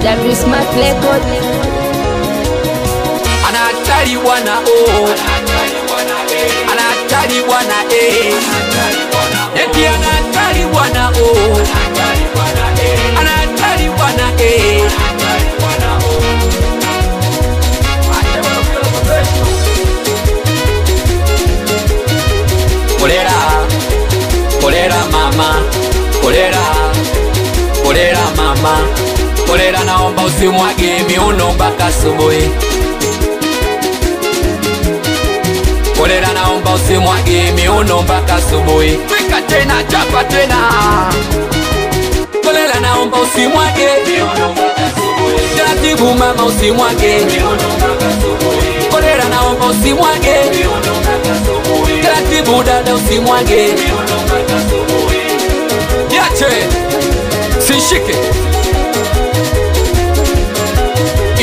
W Smart Record. Anatali wana oh, anatali wana eti anatali wana oh, anatali wana Kolera, kolera mama, kolera, kolera mama, kolera naomba usimwage miuno mpaka asubuhi. Kolera naomba usimwage miuno mpaka asubuhi. Pika tena, chapa tena. Kolera naomba usimwage miuno mpaka asubuhi. Taratibu mama usimwage miuno mpaka asubuhi. Kolera naomba usimwage miuno mpaka asubuhi. Taratibu dada usimwage miuno mpaka asubuhi. Niache, sishike.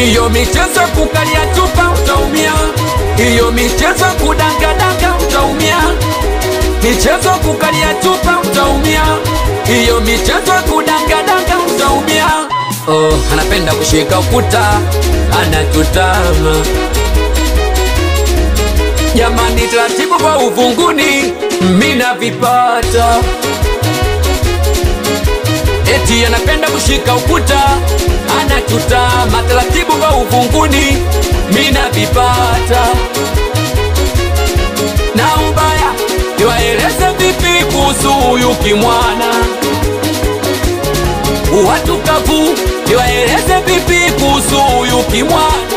Iyo michezo kukalia chupa utaumia. Iyo michezo kudanga utaumia. Michezo kukalia chupa utaumia. Iyo michezo kudanga utaumia. Oh, anapenda kushika ukuta, anachutama. Jamani taratibu kwa uvunguni, mina vipata. Eti anapenda kushika ukuta, anachutama. Taratibu kwa uvunguni, mina vipata. Na ubaya, niwaeleze vipi kuhusu huyu kimwana. Watu kavu, niwaeleze vipi kuhusu huyu kimwana.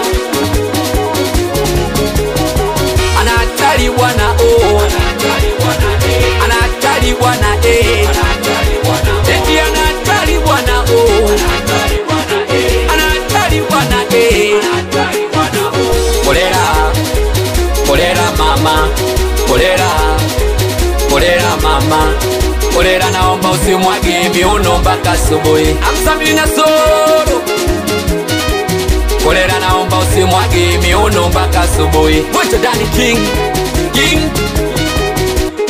Anatali wana oh, anatali wana eti anatali wana oh, anatali wana Kolera, kolera mama, kolera, kolera mama, kolera naomba usimwage miuno mpaka asubuhi. Amsamini na soro. Kolera naomba usimwage miuno mpaka asubuhi. Mwacho Dani King, King.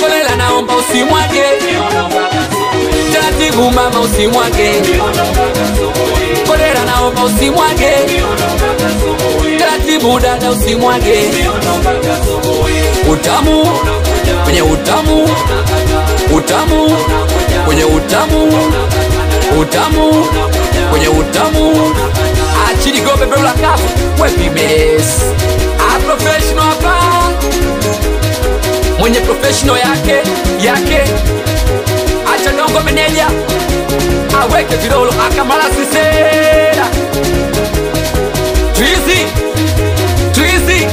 Kolera naomba usimwage miuno mpaka asubuhi. Taratibu mama usimwage miuno mpaka asubuhi. Kolera naomba usimwage miuno mpaka asubuhi. Taratibu dada usimwage miuno mpaka asubuhi. Utamu, kwenye utamu, utamu, kwenye utamu, utamu, kwenye utamu. Achili go bebe ula kafu, wepi mes. A professional hapa, mwenye professional yake. Acha dongo meneja, aweke vidolo akamala sisera. Twizy,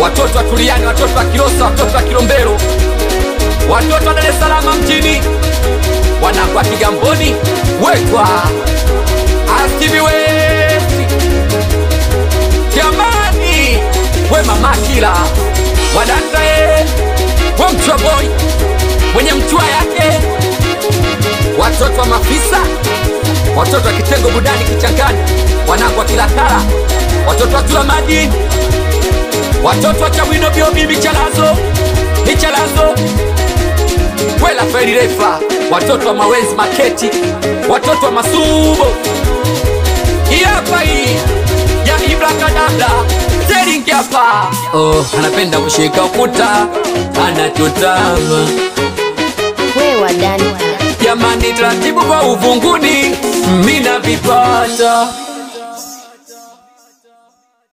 watoto wa Tuliani, watoto wa Kilosa, watoto wa Kilombero, watoto wa Dar es Salaam mjini, wanakwa Kigamboni, wetwa Stevie West. Jamani, we mama kila wadandae, we mchua boy mwenye mchua yake. Watoto wa Mafisa, watoto wa Kitengo Budani Kichangani, wanakwa Kilakala, watoto wa Tula Madini, watoto wa Chawino Biobi Michalazo, Wela Feri Refa, watoto wa Mawenzi Maketi, watoto wa Masubo. Hapa hii ya Ibrakadabla Teringi hapa. Oh, anapenda kushika ukuta, anachutama. Wewa Dani. Jamani taratibu kwa uvunguni, mina vipata.